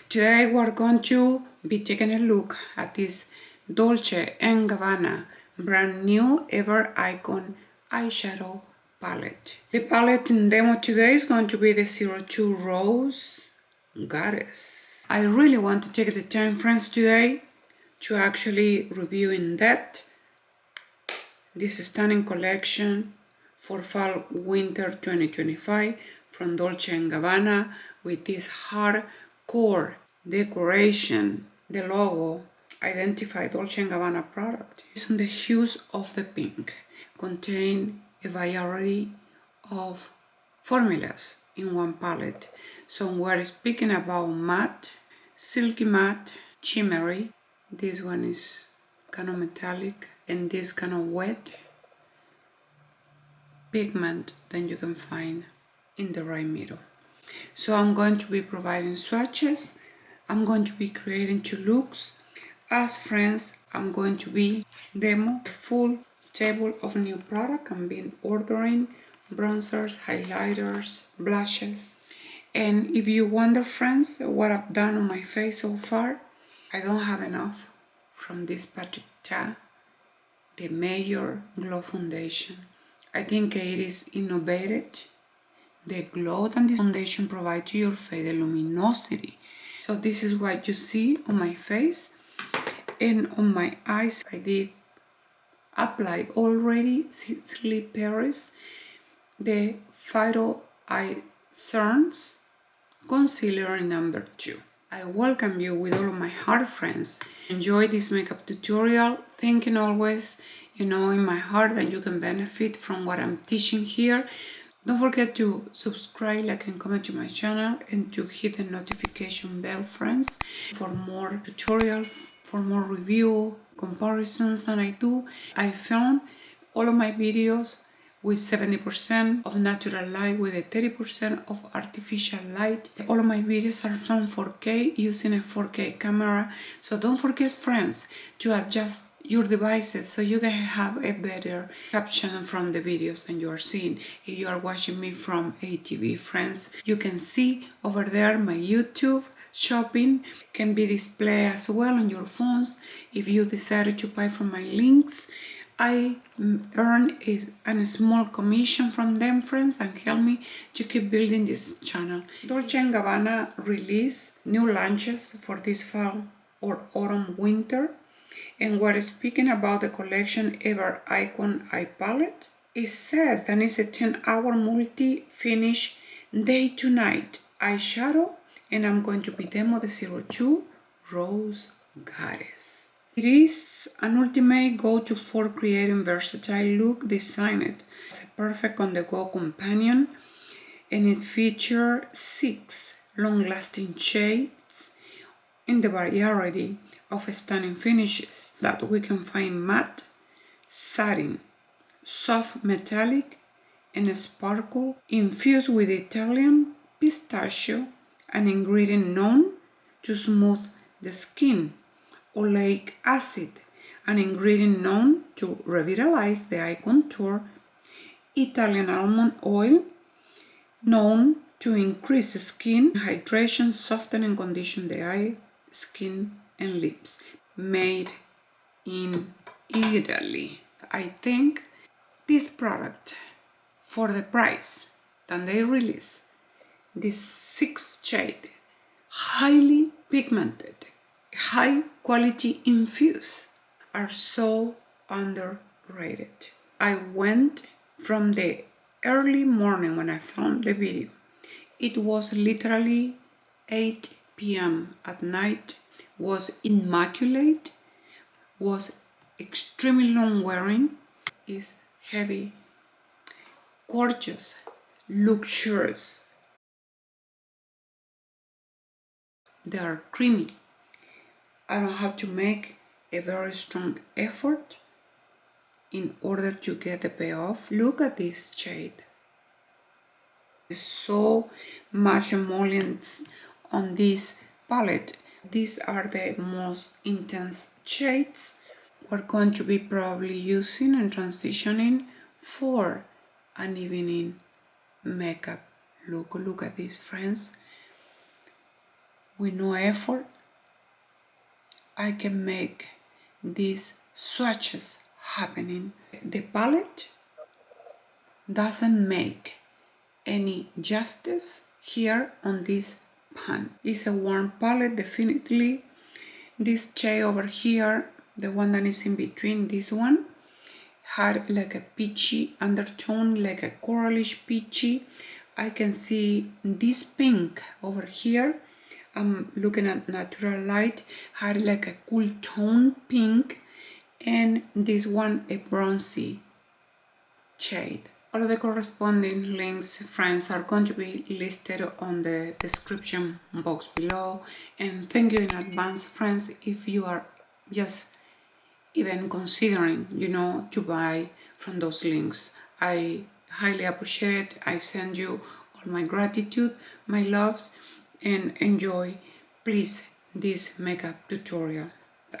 Today we're going to be taking a look at this Dolce Gabbana brand new Ever Icon eyeshadow palette. The palette in demo today is going to be the 02 Rose Goddess. I really want to take the time, friends, today to actually review in depth this stunning collection for fall winter 2025 from Dolce & Gabbana with this hardcore decoration. The logo identify Dolce & Gabbana product. It's in the hues of the pink. Contain a variety of formulas in one palette. So we're speaking about matte, silky matte, shimmery. This one is kind of metallic, and this kind of wet pigment that you can find in the right middle. So I'm going to be providing swatches. I'm going to be creating 2 looks. As friends, I'm going to be demo a full table of new product. I'm been ordering bronzers, highlighters, blushes. And if you wonder, friends, what I've done on my face so far, I don't have enough from this Patrick, the Major Glow Foundation. I think it is innovated. The glow that this foundation provides to your face, the luminosity. So this is what you see on my face and on my eyes. I did apply already Sleep Paris, the Phyto Eye Cerns Concealer number 2. I welcome you with all of my heart, friends. Enjoy this makeup tutorial, thinking always, in my heart that you can benefit from what I'm teaching here. Don't forget to subscribe, like, and comment to my channel, and to hit the notification bell, friends, for more tutorials, for more review, comparisons than I do. I film all of my videos with 70% of natural light with a 30% of artificial light. All of my videos are filmed 4K using a 4K camera. So don't forget, friends, to adjust your devices so you can have a better caption from the videos than you are seeing. If you are watching me from ATV, friends, you can see over there my YouTube shopping can be displayed as well on your phones. If you decided to buy from my links, I earn a small commission from them, friends, and help me to keep building this channel. Dolce & Gabbana released new launches for this fall or autumn winter, and we're speaking about the collection Ever Icon Eye Palette. It says that it's a 10-hour multi-finish day to night eyeshadow, and I'm going to be demo the 02 Rose Goddess. It is an ultimate go-to for creating versatile look designed as a perfect on-the-go companion, and it features 6 long-lasting shades in the variety of stunning finishes that we can find matte, satin, soft metallic, and sparkle, infused with Italian pistachio, an ingredient known to smooth the skin, oleic acid, an ingredient known to revitalize the eye contour, Italian almond oil, known to increase skin hydration, soften and condition the eye, skin and lips, made in Italy. I think this product, for the price that they release, this 6 shade, highly pigmented, high quality infused, are so underrated. I went from the early morning when I filmed the video. It was literally 8 p.m. at night, was immaculate, was extremely long wearing, is heavy, gorgeous, luxurious. They are creamy. I don't have to make a very strong effort in order to get the payoff. Look at this shade. It's so much emollients on this palette. These are the most intense shades we're going to be probably using and transitioning for an evening makeup look. Look at this, friends. with no effort, I can make these swatches happening. The palette doesn't make any justice here on this pan. It's a warm palette, definitely. This shade over here, the one that is in between, this one, had like a peachy undertone, like a coralish peachy. I can see this pink over here. I'm looking at natural light, had like a cool tone pink, and this one a bronzy shade. All of the corresponding links, friends, are going to be listed on the description box below. And thank you in advance, friends, if you are just even considering, to buy from those links. I highly appreciate it. I send you all my gratitude, my loves, and enjoy, please, this makeup tutorial.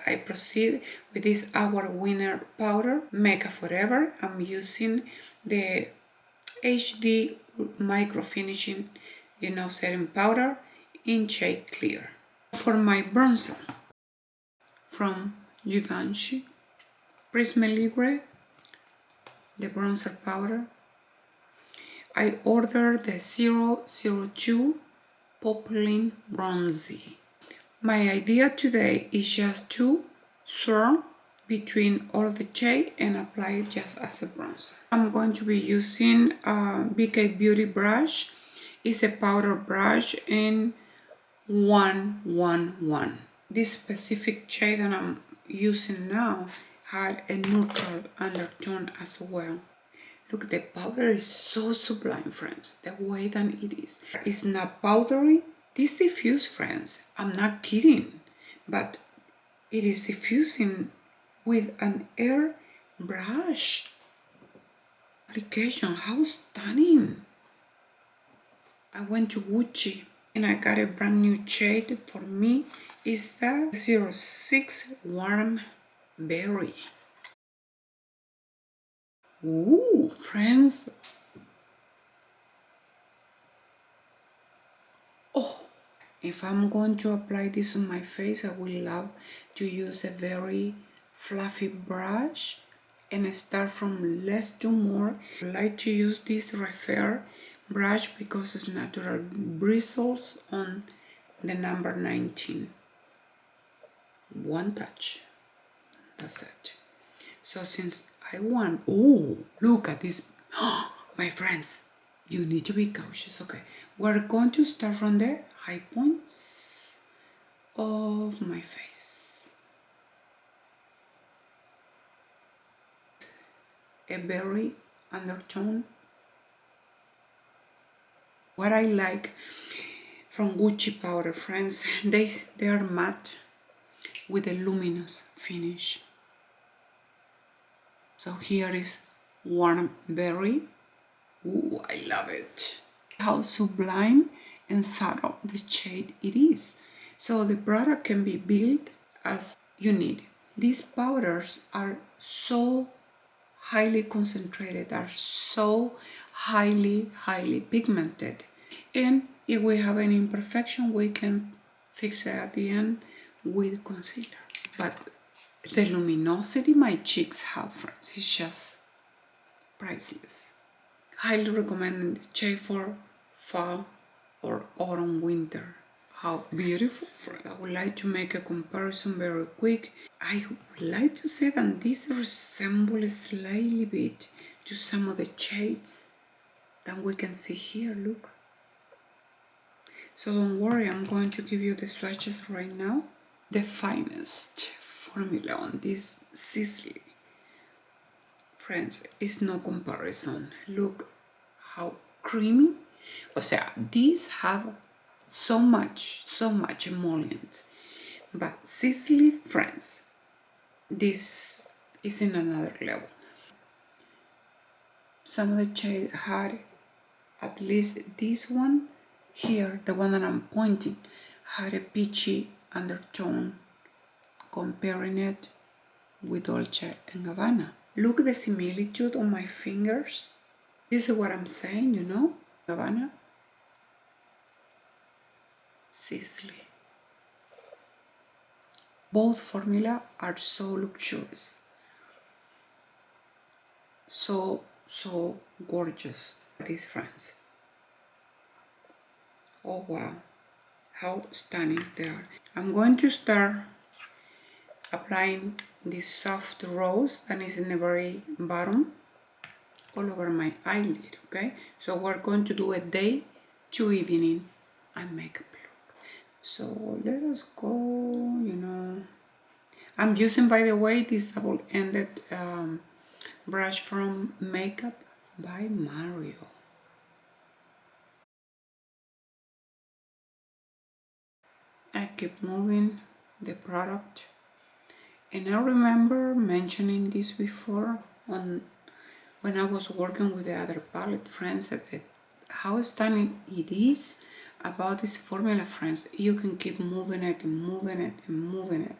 I proceed with this Our Winner powder, Makeup Forever. I'm using the HD micro finishing, setting powder in shade clear. For my bronzer, from Givenchy, Prisme Libre, the bronzer powder. I ordered the 002 Poplin Bronzy. My idea today is just to swirl between all the shade and apply it just as a bronzer. I'm going to be using a BK Beauty brush. It's a powder brush in 111. This specific shade that I'm using now had a neutral undertone as well. Look, the powder is so sublime, friends. The way that it is. It's not powdery. This diffuse, friends. I'm not kidding. But it is diffusing with an air brush application. How stunning. I went to Gucci and I got a brand new shade for me. Is the 06 Warm Berry. Ooh, friends. Oh, if I'm going to apply this on my face, I would love to use a very fluffy brush and start from less to more. I like to use this Refer brush because it's natural bristles on the number 19. One touch. That's it. So since I want, oh, look at this. My friends, you need to be cautious. Okay, we're going to start from the high points of my face. A berry undertone. What I like from Gucci powder, friends, they are matte with a luminous finish. So here is Warm Berry. Ooh, I love it. How sublime and subtle the shade it is. So the product can be built as you need. These powders are so highly concentrated, are so highly pigmented. And if we have any imperfection, we can fix it at the end with concealer. But the luminosity my cheeks have, friends, is just priceless. Highly recommend the shade for fall or autumn winter. How beautiful, friends. I would like to make a comparison very quick. I would like to say that this resembles slightly bit to some of the shades that we can see here, look. So don't worry, I'm going to give you the swatches right now. The finest formula on this Sisley, friends, is no comparison. Look how creamy. O sea, these have so much emollient. But Sisley, friends, this is in another level. Some of the shade had, at least this one here, the one that I'm pointing, had a peachy undertone, comparing it with Dolce Gabbana. Look the similitude on my fingers. This is what I'm saying, Gabbana, Sisley. Both formula are so luxurious, so gorgeous. These friends, oh wow, how stunning they are. I'm going to start applying this soft rose that is in the very bottom all over my eyelid. Okay, so we're going to do a day to evening and makeup look. So let us go. I'm using, by the way, this double-ended brush from Makeup by Mario. I keep moving the product, and I remember mentioning this before when I was working with the other palette friends, how stunning it is about this formula, friends. You can keep moving it and moving it and moving it.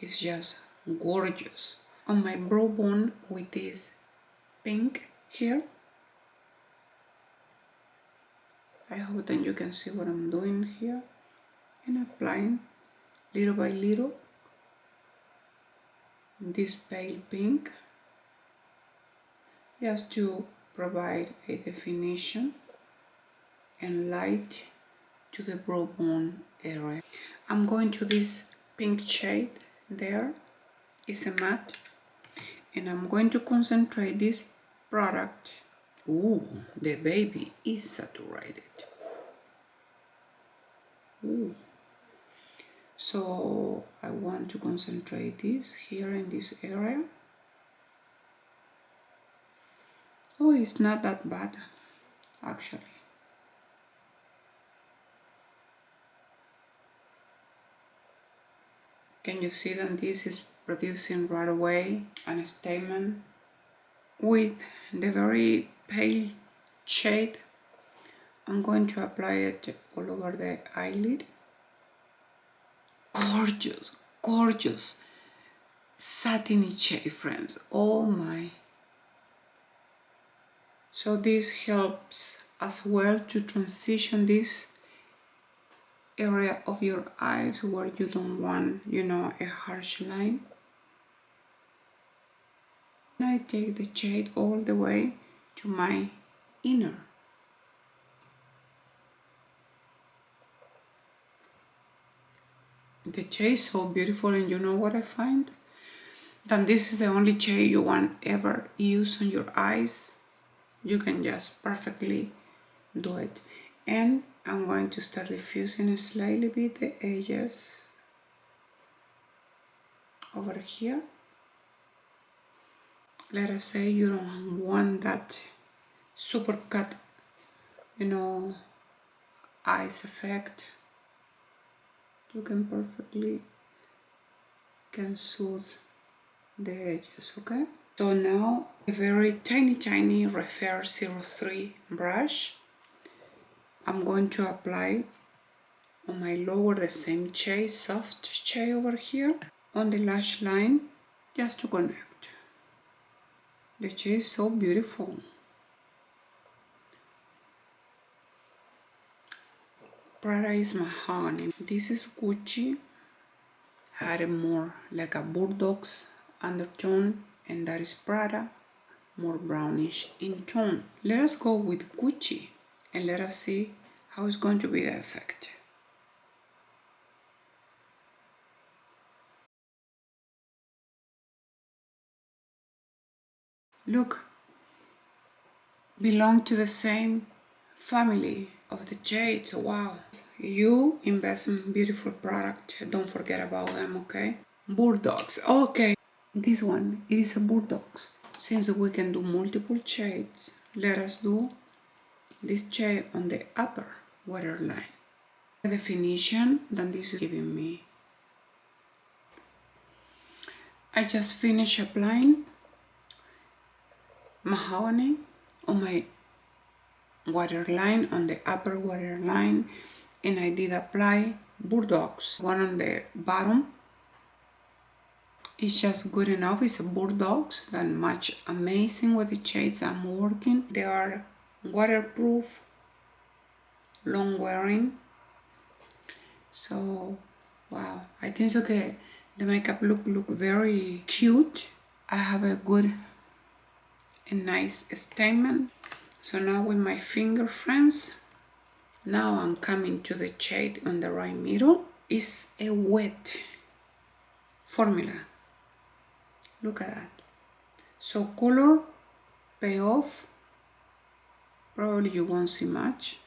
It's just gorgeous. On my brow bone with this pink here, I hope that you can see what I'm doing here, and applying little by little this pale pink just to provide a definition and light to the brow bone area. I'm going to this pink shade there, it's a matte, and I'm going to concentrate this product. Ooh, the baby is saturated. Ooh. So I want to concentrate this here in this area. Oh, it's not that bad, actually. Can you see that this is producing right away a statement? With the very pale shade, I'm going to apply it all over the eyelid. Gorgeous, gorgeous, satiny shade, friends. Oh my. So this helps as well to transition this area of your eyes where you don't want, a harsh line. And I take the shade all the way to my inner. The shade is so beautiful, and you know what I find? That this is the only shade you want ever use on your eyes. You can just perfectly do it. And I'm going to start diffusing slightly bit the edges over here. Let us say you don't want that super cut, eyes effect. You can perfectly soothe the edges, okay? So now a very tiny Refer 03 brush. I'm going to apply on my lower the same shade, soft shade over here, on the lash line, just to connect. The shade is so beautiful. Prada is mahogany. This is Gucci. Had a more like a Bulldogs undertone, and that is Prada, more brownish in tone. Let us go with Gucci and let us see how it's going to be the effect. Look, belong to the same family of the shades. Wow. You invest in beautiful product, don't forget about them, okay? Bulldogs, okay. This one, it is a Bulldogs. Since we can do multiple shades, let us do this shade on the upper waterline. The definition that this is giving me. I just finished applying mahogany on my waterline, on the upper waterline, and I did apply Bulldogs, one on the bottom. It's just good enough. It's a Bulldogs that match amazing with the shades I'm working. They are waterproof, long wearing. So Wow, I think so. Okay, the makeup look very cute. I have a good and nice statement. So now with my finger, friends, now I'm coming to the shade on the right middle. It's a wet formula. Look at that. So color payoff, probably you won't see much.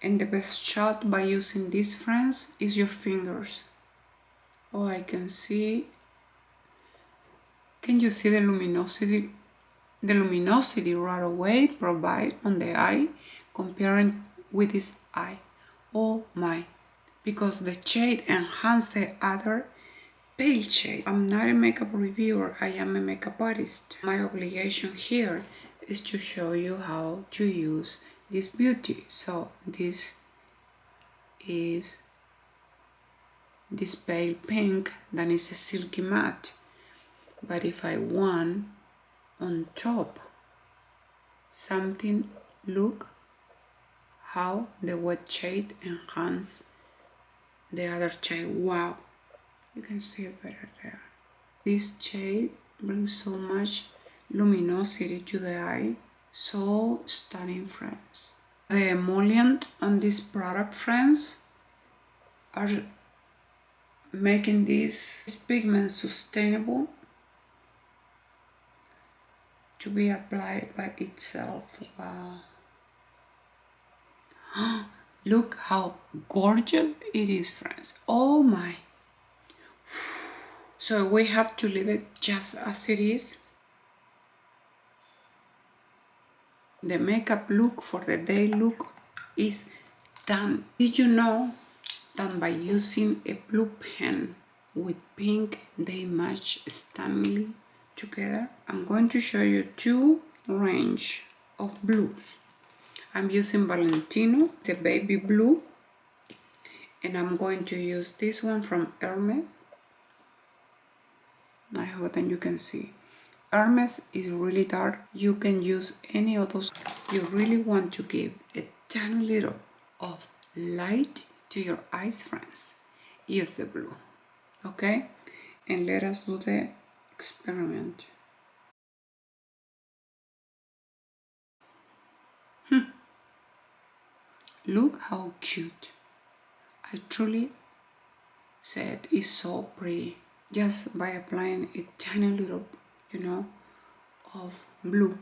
And the best shot by using this, friends, is your fingers. Oh, I can see. Can you see the luminosity? The luminosity right away provide on the eye comparing with this eye. Oh my, because the shade enhance the other pale shade. I'm not a makeup reviewer, I am a makeup artist. My obligation here is to show you how to use this beauty. So this is this pale pink that is a silky matte. But if I want on top something, look how the wet shade enhance the other shade. Wow, you can see it better there. This shade brings so much luminosity to the eye. So stunning, friends. The emollient on this product, friends, are making this pigment sustainable to be applied by itself. Wow. Look how gorgeous it is, friends. Oh my. So we have to leave it just as it is. The makeup look for the day look is done. Did you know that by using a blue pen with pink, they match stunningly together? I'm going to show you two range of blues. I'm using Valentino, the baby blue, and I'm going to use this one from Hermes. I hope that you can see. Hermes is really dark. You can use any of those. You really want to give a tiny little of light to your eyes, friends. Use the blue, okay? And let us do the experiment. Look how cute. I truly said it's so pretty. Just by applying a tiny little, of blue.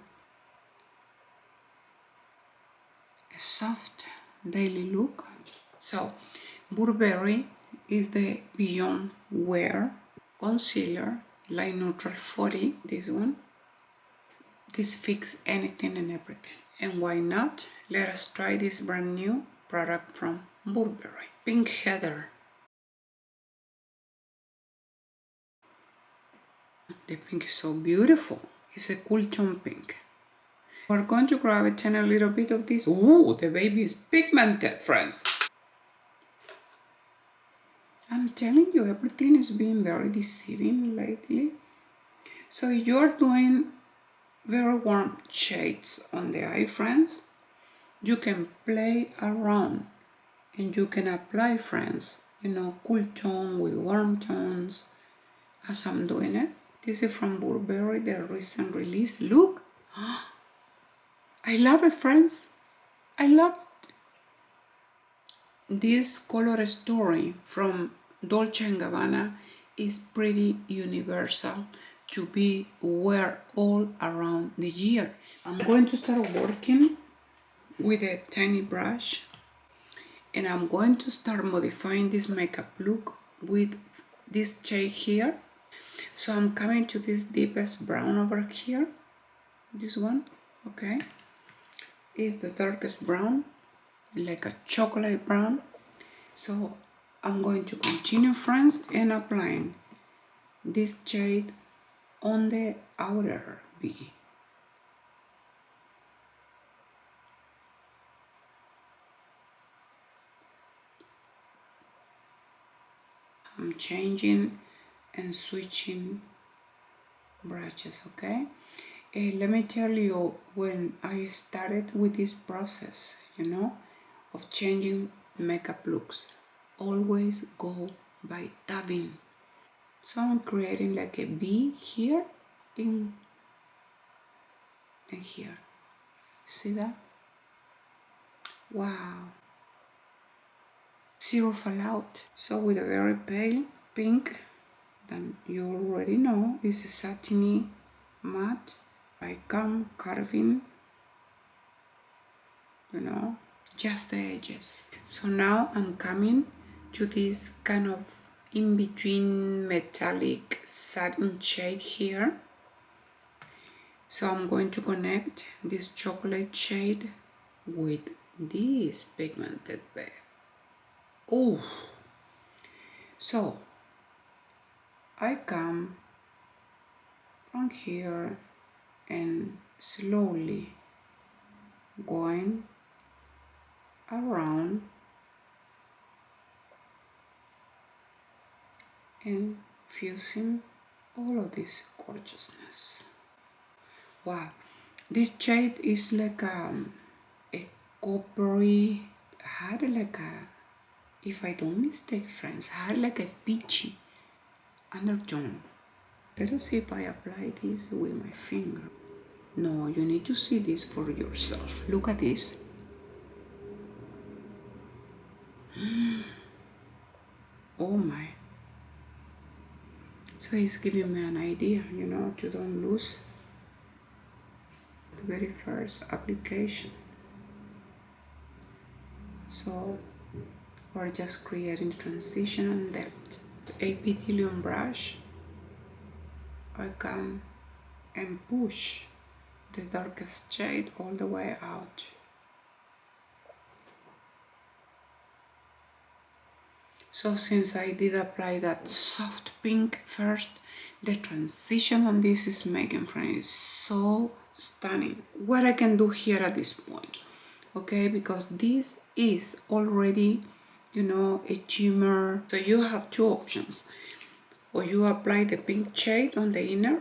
A soft daily look. So Burberry is the Beyond Wear Concealer Light Neutral 40, this one. This fixes anything and everything. And why not? Let us try this brand new product from Burberry. Pink Heather. The pink is so beautiful. It's a cool tone pink. We're going to grab it and a little bit of this. Ooh, the baby is pigmented, friends. I'm telling you, everything is being very deceiving lately. So you're doing very warm shades on the eye, friends. You can play around and you can apply, friends, cool tone with warm tones as I'm doing it. This is from Burberry, the recent release. Look, I love it, friends. I love it. This color story from Dolce Gabbana is pretty universal to be wear all around the year. I'm going to start working with a tiny brush and I'm going to start modifying this makeup look with this shade here. So I'm coming to this deepest brown over here, this one, okay, is the darkest brown, like a chocolate brown. So I'm going to continue, friends, and applying this shade on the outer V. I'm changing and switching brushes, okay? And let me tell you, when I started with this process, of changing makeup looks, always go by dabbing. So I'm creating like a V here and here. See that? Wow. Zero fallout. So with a very pale pink, then you already know it's a satiny matte. I come carving, you know, just the edges. So now I'm coming to this kind of in-between metallic satin shade here. So I'm going to connect this chocolate shade with this pigmented bed. Oh, so I come from here and slowly going around and fusing all of this gorgeousness. Wow, this shade is like a coppery, had like a, if I don't mistake friends, had like a peachy undertone. Let us see if I apply this with my finger. No, you need to see this for yourself. Look at this. Oh my. So it's giving me an idea, you know, to don't lose the very first application. So we're just creating transition and depth. A epithelium brush, I come and push the darkest shade all the way out. So since I did apply that soft pink first, the transition on this is making friends so stunning. What I can do here at this point, okay, because this is already, you know, a shimmer. So you have two options. Or you apply the pink shade on the inner,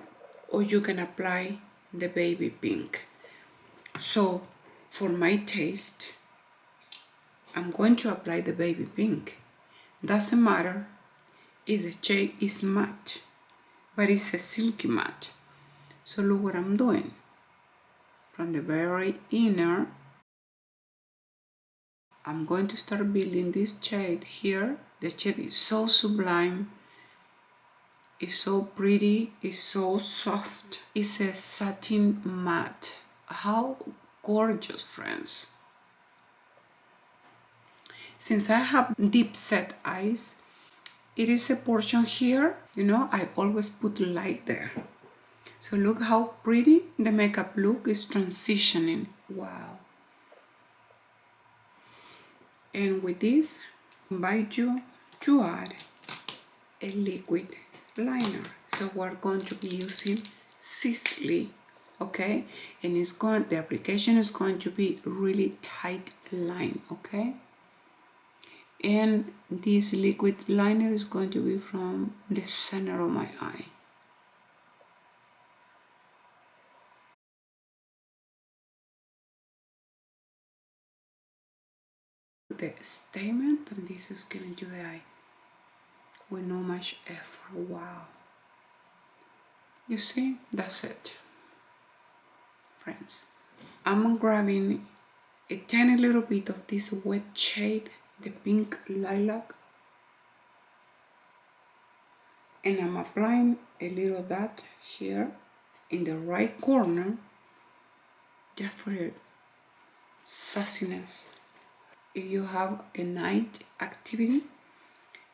or you can apply the baby pink. So for my taste, I'm going to apply the baby pink. Doesn't matter if the shade is matte, but it's a silky matte. So look what I'm doing. From the very inner, I'm going to start building this shade here. The shade is so sublime, it's so pretty, it's so soft. It's a satin matte. How gorgeous, friends. Since I have deep set eyes, it is a portion here, you know, I always put light there. So look how pretty the makeup look is transitioning. Wow. And with this, I invite you to add a liquid liner. So we're going to be using Sisley, okay? And the application is going to be really tight line, okay? And this liquid liner is going to be from the center of my eye. The statement, and this is given to the eye with no much effort. Wow. You see, that's it, friends. I'm grabbing a tiny little bit of this wet shade, the pink lilac, and I'm applying a little of that here in the right corner just for your sassiness. If you have a night activity,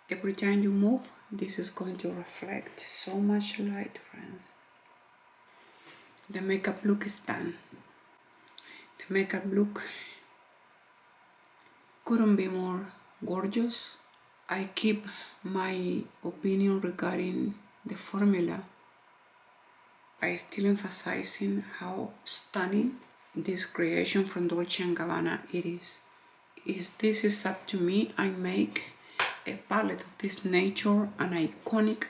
every time you move, this is going to reflect so much light, friends. The makeup look is done. The makeup look couldn't be more gorgeous. I keep my opinion regarding the formula. I still emphasizing how stunning this creation from Dolce Gabbana it is. This is up to me. I make a palette of this nature, an iconic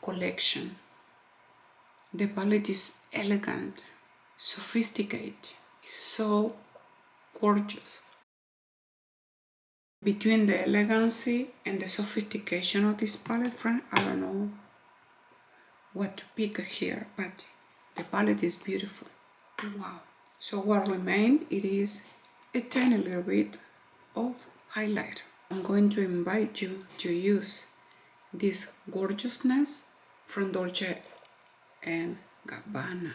collection. The palette is elegant, sophisticated, so gorgeous. Between the elegancy and the sophistication of this palette, friend, I don't know what to pick here, but the palette is beautiful. Wow. So what remains, it is a tiny little bit of highlight. I'm going to invite you to use this gorgeousness from Dolce and Gabbana.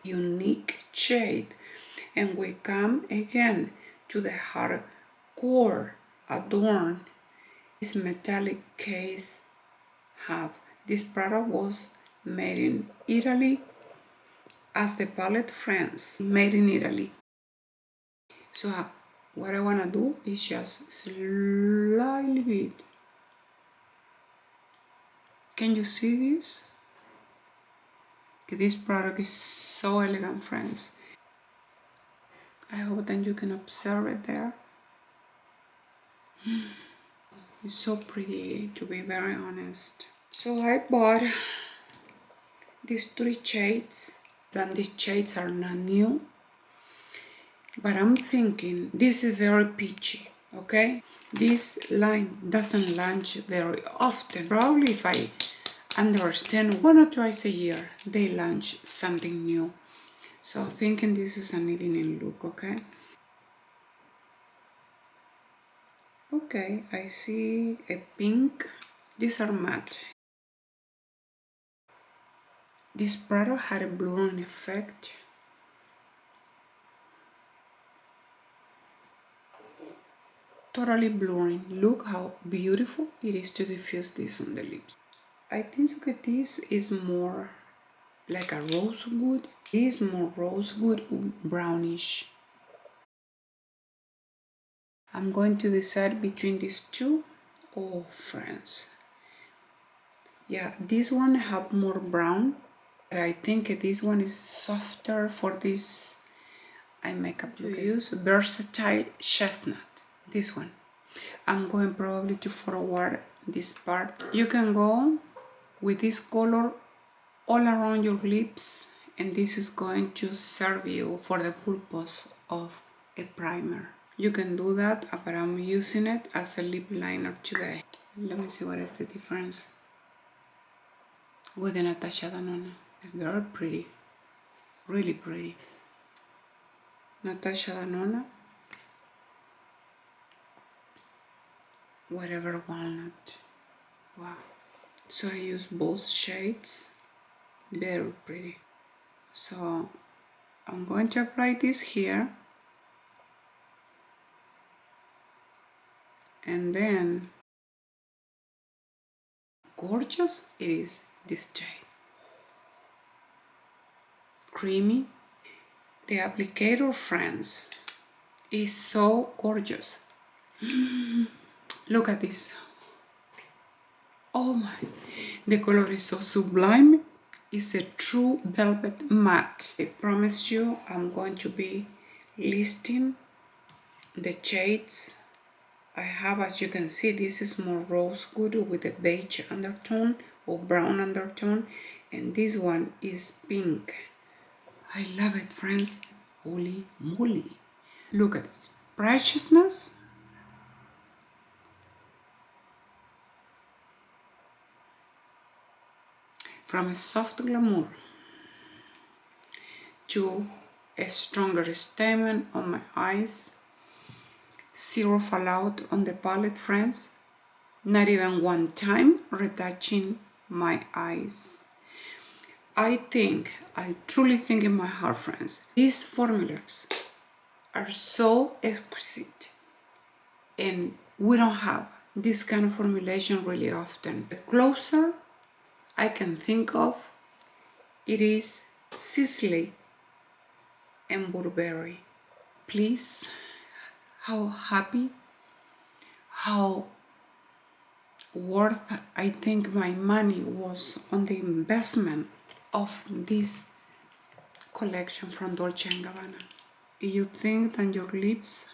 Unique shade. And we come again to the hardcore adorn. This metallic case have. This product was made in Italy as the palette France, made in Italy. So what I want to do is just slightly bit. Can you see this? This product is so elegant, friends. I hope that you can observe it there. It's so pretty, to be very honest. So I bought these 3 shades. Then these shades are not new. But I'm thinking this is very peachy, okay? This line doesn't launch very often. Probably if I understand 1 or twice a year, they launch something new. So thinking this is an evening look, okay? Okay, I see a pink. These are matte. This product had a blurring effect. Totally blurring. Look how beautiful it is to diffuse this on the lips. I think that this is more like a rosewood. This is more rosewood brownish. I'm going to decide between these two. Oh, friends. Yeah, this one have more brown. But I think this one is softer for this eye makeup. To use Versatile Chestnut. This one. I'm going probably to forward this part. You can go with this color all around your lips, and this is going to serve you for the purpose of a primer. You can do that, but I'm using it as a lip liner today. Let me see what is the difference with the Natasha Denona. It's very pretty, really pretty. Natasha Denona, whatever walnut. Wow. So I use both shades, very pretty. So I'm going to apply this here, and then gorgeous it is, this shade. Creamy. The applicator, friends, is so gorgeous. Look at this. Oh my, the color is so sublime. It's a true velvet matte. I promise you I'm going to be listing the shades I have. As you can see, this is more rosewood with a beige undertone or brown undertone, and this one is pink. I love it, friends. Holy moly. Look at this preciousness. From a soft glamour to a stronger statement on my eyes. Zero fallout on the palette, friends. Not even one time retouching my eyes. I truly think in my heart, friends, these formulas are so exquisite, and we don't have this kind of formulation really often. The closer I can think of, it is Sisley and Burberry. Please, how happy, how worth I think my money was on the investment of this collection from Dolce & Gabbana. If you think that your lips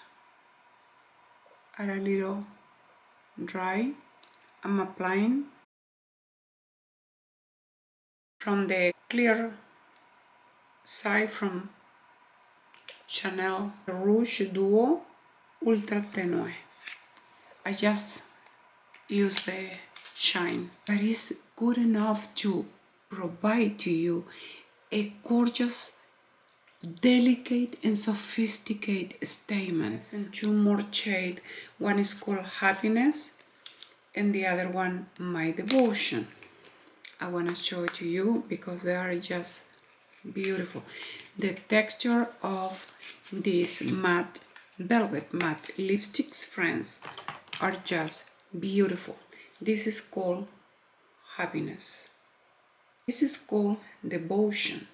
are a little dry, I'm applying from the clear side from Chanel Rouge Duo Ultra Tenue. I just use the shine, but it's good enough to provide to you a gorgeous, delicate and sophisticated statement. And two more shades. One is called Happiness and the other one My Devotion. I want to show it to you because they are just beautiful. The texture of these matte, velvet matte lipsticks, friends, are just beautiful. This is called Happiness. This is called Devotion.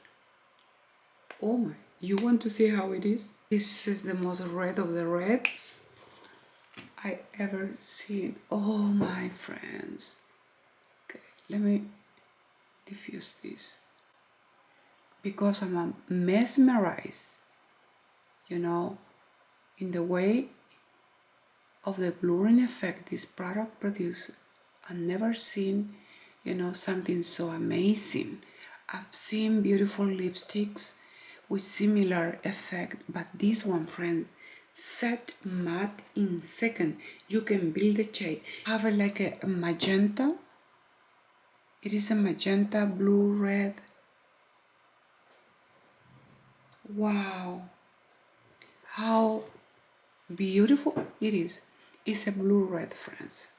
Oh my, you want to see how it is? This is the most red of the reds I ever seen. Oh my friends. Okay, let me diffuse this because I'm mesmerized, you know, in the way of the blurring effect this product produces. I've never seen, you know, something so amazing. I've seen beautiful lipsticks with similar effect, but this one, friend, set matte in second. You can build the shade. Have it like a magenta. It is a magenta, blue, red. Wow, how beautiful it is. It's a blue red, friends.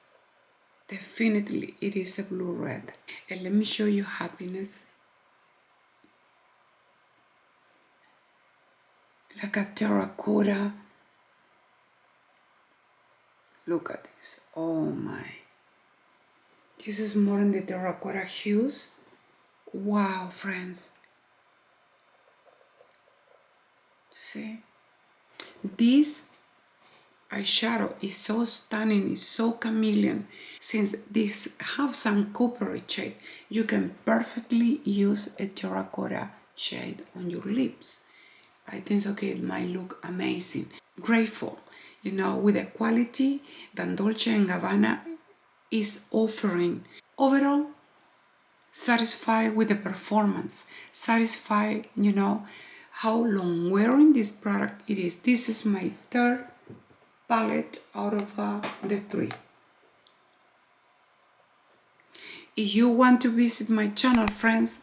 Definitely it is a blue red. And let me show you Happiness. Like a terracotta. Look at this. Oh my. This is more in the terracotta hues. Wow, friends. See? This eyeshadow is so stunning, it's so chameleon. Since this have some coppery shade, you can perfectly use a terracotta shade on your lips. I think okay, it might look amazing. Grateful, you know, with the quality that Dolce & Gabbana is offering. Overall, satisfied with the performance, satisfied, you know, how long wearing this product it is. This is my third palette out of the 3. If you want to visit my channel, friends,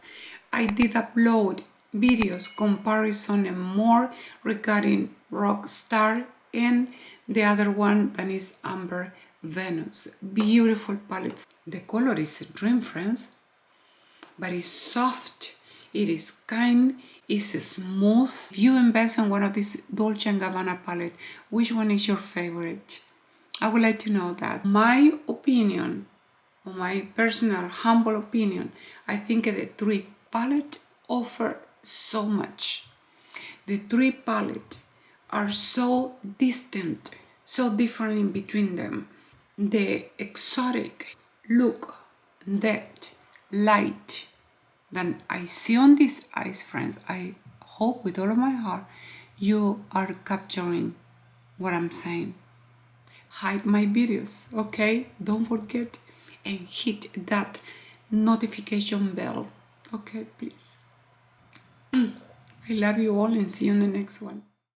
I did upload videos, comparison and more regarding Rockstar and the other one that is Amber Venus. Beautiful palette. The color is a dream, friends, but it's soft, it is kind, it's smooth. If you invest in one of these Dolce & Gabbana palette, which one is your favorite? I would like to know that. My opinion, or my personal humble opinion, I think the 3 palette offer so much. The 3 palette are so distant, so different in between them. The exotic look, depth, light that I see on these eyes, friends. I hope with all of my heart you are capturing what I'm saying. Hype my videos, okay? Don't forget and hit that notification bell, okay, please. I love you all and see you in the next one.